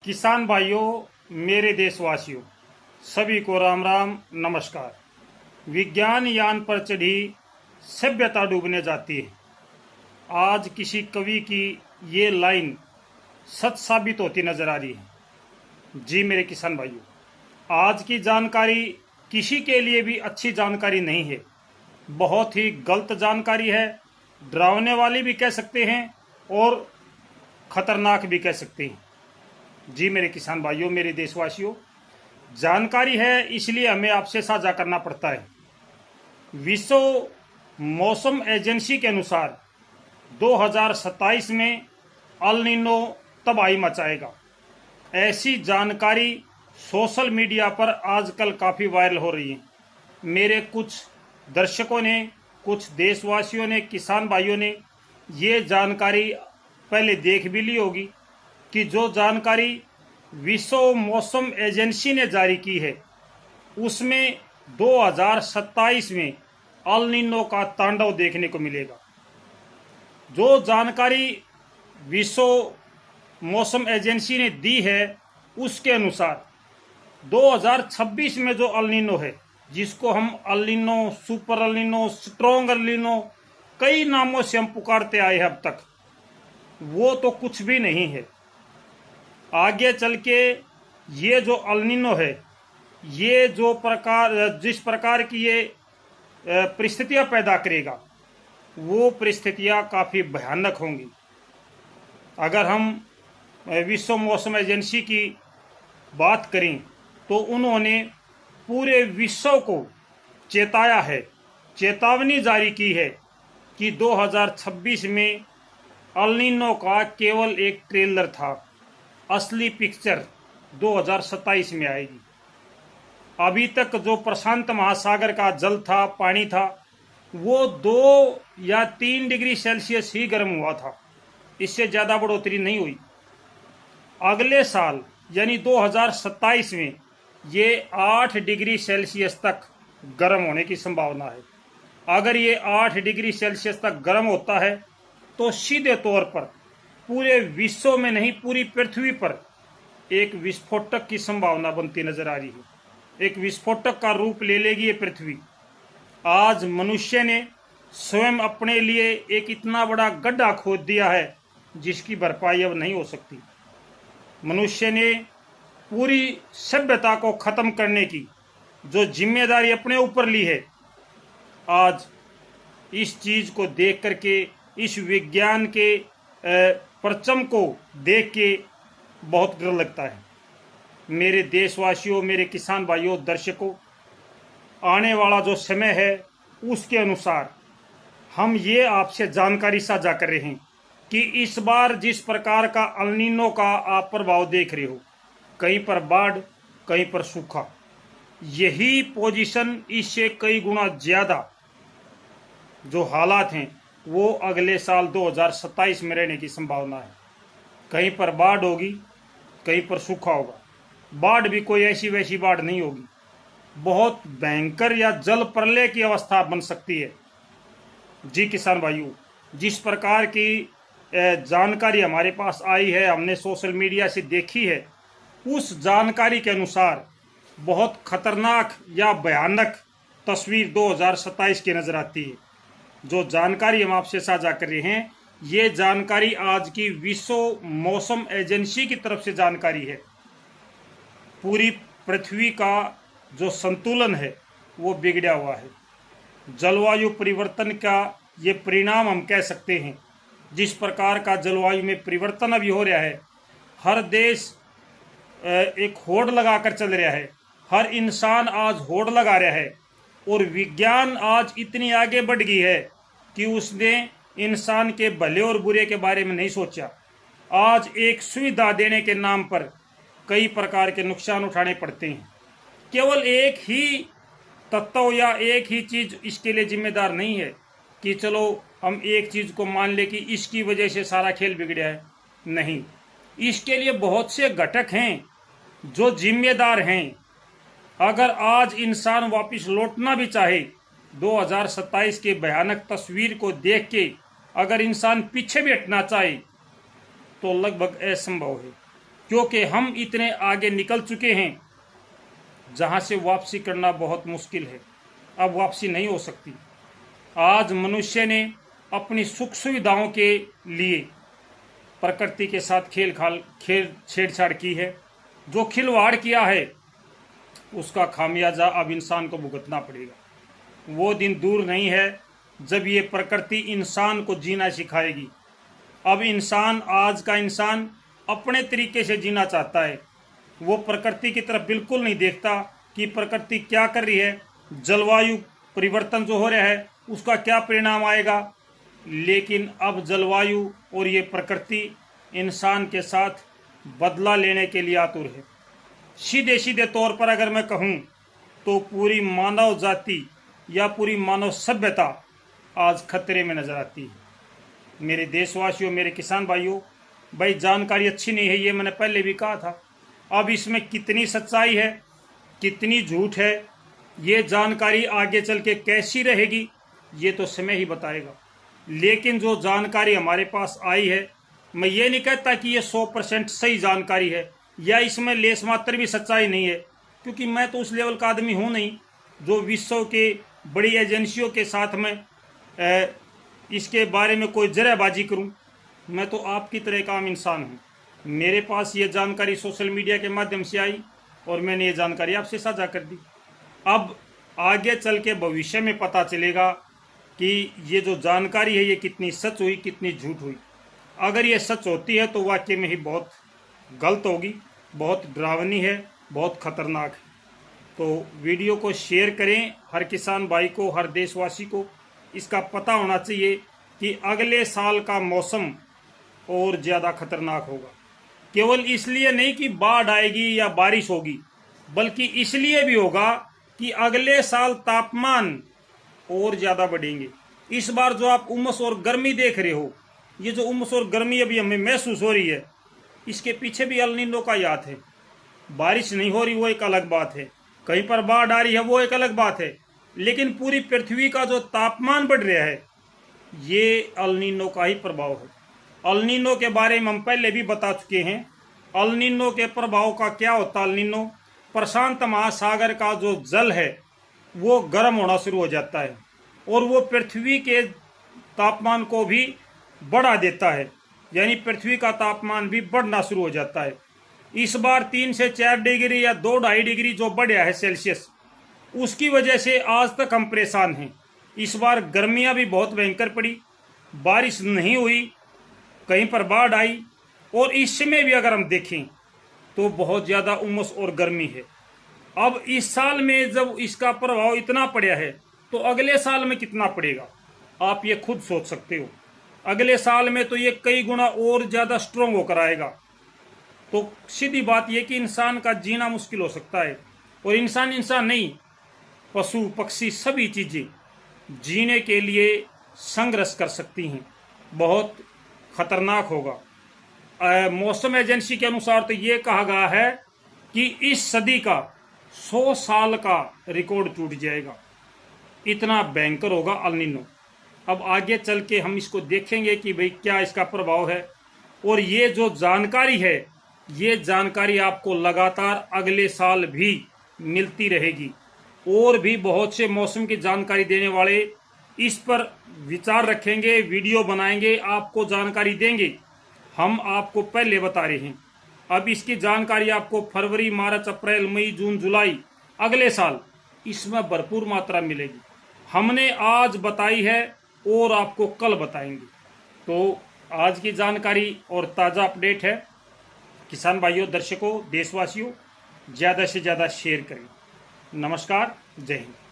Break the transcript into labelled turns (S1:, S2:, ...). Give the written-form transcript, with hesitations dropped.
S1: किसान भाइयों, मेरे देशवासियों, सभी को राम राम नमस्कार। विज्ञान यान पर चढ़ी सभ्यता डूबने जाती है। आज किसी कवि की ये लाइन सच साबित होती नजर आ रही है। जी मेरे किसान भाइयों, आज की जानकारी किसी के लिए भी अच्छी जानकारी नहीं है। बहुत ही गलत जानकारी है, डरावने वाली भी कह सकते हैं और खतरनाक भी कह सकते हैं। जी मेरे किसान भाइयों, मेरे देशवासियों, जानकारी है इसलिए हमें आपसे साझा करना पड़ता है। विश्व मौसम एजेंसी के अनुसार 2027 में अल नीनो तबाही मचाएगा। ऐसी जानकारी सोशल मीडिया पर आजकल काफ़ी वायरल हो रही है। मेरे कुछ दर्शकों ने, कुछ देशवासियों ने, किसान भाइयों ने ये जानकारी पहले देख भी ली होगी कि जो जानकारी विश्व मौसम एजेंसी ने जारी की है उसमें 2027 में अल नीनो का तांडव देखने को मिलेगा। जो जानकारी विश्व मौसम एजेंसी ने दी है उसके अनुसार 2026 में जो अल नीनो है, जिसको हम El Nino, super El Nino, strong El Nino, कई नामों से हम पुकारते आए हैं अब तक, वो तो कुछ भी नहीं है। आगे चल के ये जो अल नीनो है, ये जिस प्रकार की ये परिस्थितियां पैदा करेगा, वो परिस्थितियां काफ़ी भयानक होंगी। अगर हम विश्व मौसम एजेंसी की बात करें तो उन्होंने पूरे विश्व को चेताया है, चेतावनी जारी की है कि 2026 में अल नीनो का केवल एक ट्रेलर था, असली पिक्चर 2027 में आएगी। अभी तक जो प्रशांत महासागर का जल था, पानी था, वो 2 या 3 डिग्री सेल्सियस ही गर्म हुआ था, इससे ज़्यादा बढ़ोतरी नहीं हुई। अगले साल यानी 2027 में ये 8 डिग्री सेल्सियस तक गर्म होने की संभावना है। अगर ये 8 डिग्री सेल्सियस तक गर्म होता है तो सीधे तौर पर पूरे विश्व में नहीं, पूरी पृथ्वी पर एक विस्फोटक की संभावना बनती नजर आ रही है। एक विस्फोटक का रूप ले लेगी ये पृथ्वी। आज मनुष्य ने स्वयं अपने लिए एक इतना बड़ा गड्ढा खोद दिया है जिसकी भरपाई अब नहीं हो सकती। मनुष्य ने पूरी सभ्यता को खत्म करने की जो जिम्मेदारी अपने ऊपर ली है, आज इस चीज को देख करके, इस विज्ञान के परचम को देख के बहुत डर लगता है। मेरे देशवासियों, मेरे किसान भाइयों, दर्शकों, आने वाला जो समय है उसके अनुसार हम ये आपसे जानकारी साझा कर रहे हैं कि इस बार जिस प्रकार का अल नीनो का आप प्रभाव देख रहे हो, कहीं पर बाढ़, कहीं पर सूखा, यही पोजीशन इससे कई गुना ज़्यादा जो हालात हैं वो अगले साल 2027 में रहने की संभावना है। कहीं पर बाढ़ होगी, कहीं पर सूखा होगा। बाढ़ भी कोई ऐसी वैसी बाढ़ नहीं होगी, बहुत भयंकर या जल प्रलय की अवस्था बन सकती है। जी किसान भाइयों, जिस प्रकार की जानकारी हमारे पास आई है, हमने सोशल मीडिया से देखी है, उस जानकारी के अनुसार बहुत खतरनाक या भयानक तस्वीर 2027 की नजर आती है। जो जानकारी हम आपसे साझा कर रहे हैं, ये जानकारी आज की विश्व मौसम एजेंसी की तरफ से जानकारी है। पूरी पृथ्वी का जो संतुलन है वो बिगड़ा हुआ है। जलवायु परिवर्तन का ये परिणाम हम कह सकते हैं। जिस प्रकार का जलवायु में परिवर्तन अभी हो रहा है, हर देश एक होड़ लगाकर चल रहा है, हर इंसान आज होड़ लगा रहा है, और विज्ञान आज इतनी आगे बढ़ गई है कि उसने इंसान के भले और बुरे के बारे में नहीं सोचा। आज एक सुविधा देने के नाम पर कई प्रकार के नुकसान उठाने पड़ते हैं। केवल एक ही तत्व या एक ही चीज़ इसके लिए जिम्मेदार नहीं है कि चलो हम एक चीज़ को मान ले कि इसकी वजह से सारा खेल बिगड़ा है। नहीं, इसके लिए बहुत से घटक हैं जो जिम्मेदार हैं। अगर आज इंसान वापस लौटना भी चाहे, 2027 के भयानक तस्वीर को देख के अगर इंसान पीछे भी हटना चाहे तो लगभग असंभव है। क्योंकि हम इतने आगे निकल चुके हैं जहां से वापसी करना बहुत मुश्किल है। अब वापसी नहीं हो सकती। आज मनुष्य ने अपनी सुख सुविधाओं के लिए प्रकृति के साथ खेल छेड़छाड़ की है। जो खिलवाड़ किया है उसका खामियाजा अब इंसान को भुगतना पड़ेगा। वो दिन दूर नहीं है जब ये प्रकृति इंसान को जीना सिखाएगी। अब इंसान, आज का इंसान अपने तरीके से जीना चाहता है। वो प्रकृति की तरफ बिल्कुल नहीं देखता कि प्रकृति क्या कर रही है, जलवायु परिवर्तन जो हो रहा है उसका क्या परिणाम आएगा। लेकिन अब जलवायु और ये प्रकृति इंसान के साथ बदला लेने के लिए आतुर है। सीधे सीधे तौर पर अगर मैं कहूँ तो पूरी मानव जाति या पूरी मानव सभ्यता आज खतरे में नजर आती है। मेरे देशवासियों, मेरे किसान भाइयों, भाई जानकारी अच्छी नहीं है, ये मैंने पहले भी कहा था। अब इसमें कितनी सच्चाई है, कितनी झूठ है, ये जानकारी आगे चल के कैसी रहेगी ये तो समय ही बताएगा। लेकिन जो जानकारी हमारे पास आई है, मैं ये नहीं कहता कि ये 100% सही जानकारी है या इसमें लेस मात्र भी सच्चाई नहीं है, क्योंकि मैं तो उस लेवल का आदमी हूँ नहीं जो विश्व के बड़ी एजेंसियों के साथ में इसके बारे में कोई जराबाजी करूं। मैं तो आपकी तरह का आम इंसान हूं। मेरे पास ये जानकारी सोशल मीडिया के माध्यम से आई और मैंने ये जानकारी आपसे साझा कर दी। अब आगे चल के भविष्य में पता चलेगा कि ये जो जानकारी है ये कितनी सच हुई, कितनी झूठ हुई। अगर ये सच होती है तो वाकई में ही बहुत गलत होगी, बहुत डरावनी है, बहुत खतरनाक है। तो वीडियो को शेयर करें। हर किसान भाई को, हर देशवासी को इसका पता होना चाहिए कि अगले साल का मौसम और ज़्यादा खतरनाक होगा। केवल इसलिए नहीं कि बाढ़ आएगी या बारिश होगी, बल्कि इसलिए भी होगा कि अगले साल तापमान और ज़्यादा बढ़ेंगे। इस बार जो आप उमस और गर्मी देख रहे हो, ये जो उमस और गर्मी अभी हमें महसूस हो रही है, इसके पीछे भी अल नीनो का याद है। बारिश नहीं हो रही वो एक अलग बात है, कहीं पर बाढ़ आ रही है वो एक अलग बात है, लेकिन पूरी पृथ्वी का जो तापमान बढ़ रहा है ये अल नीनो का ही प्रभाव है। अल नीनो के बारे में हम पहले भी बता चुके हैं। अल नीनो के प्रभाव का क्या होता है? अल नीनो, प्रशांत महासागर का जो जल है वो गर्म होना शुरू हो जाता है और वो पृथ्वी के तापमान को भी बढ़ा देता है, यानी पृथ्वी का तापमान भी बढ़ना शुरू हो जाता है। इस बार 3 से 4 डिग्री या 2-2.5 डिग्री जो बढ़ा है सेल्सियस, उसकी वजह से आज तक हम परेशान हैं। इस बार गर्मियां भी बहुत भयंकर पड़ी, बारिश नहीं हुई, कहीं पर बाढ़ आई, और इस समय भी अगर हम देखें तो बहुत ज़्यादा उमस और गर्मी है। अब इस साल में जब इसका प्रभाव इतना पड़ा है तो अगले साल में कितना पड़ेगा आप ये खुद सोच सकते हो। अगले साल में तो ये कई गुना और ज़्यादा स्ट्रोंग होकर आएगा। तो सीधी बात यह कि इंसान का जीना मुश्किल हो सकता है। और इंसान नहीं, पशु पक्षी सभी चीज़ें जीने के लिए संघर्ष कर सकती हैं। बहुत खतरनाक होगा। मौसम एजेंसी के अनुसार तो ये कहा गया है कि इस सदी का 100 साल का रिकॉर्ड टूट जाएगा, इतना भयंकर होगा अल नीनो। अब आगे चल के हम इसको देखेंगे कि भाई क्या इसका प्रभाव है। और ये जो जानकारी है, ये जानकारी आपको लगातार अगले साल भी मिलती रहेगी। और भी बहुत से मौसम की जानकारी देने वाले इस पर विचार रखेंगे, वीडियो बनाएंगे, आपको जानकारी देंगे। हम आपको पहले बता रहे हैं। अब इसकी जानकारी आपको फरवरी, मार्च, अप्रैल, मई, जून, जुलाई अगले साल इसमें भरपूर मात्रा मिलेगी। हमने आज बताई है और आपको कल बताएंगे। तो आज की जानकारी और ताज़ा अपडेट है। किसान भाइयों, दर्शकों, देशवासियों, ज़्यादा से ज़्यादा शेयर करें। नमस्कार, जय हिंद।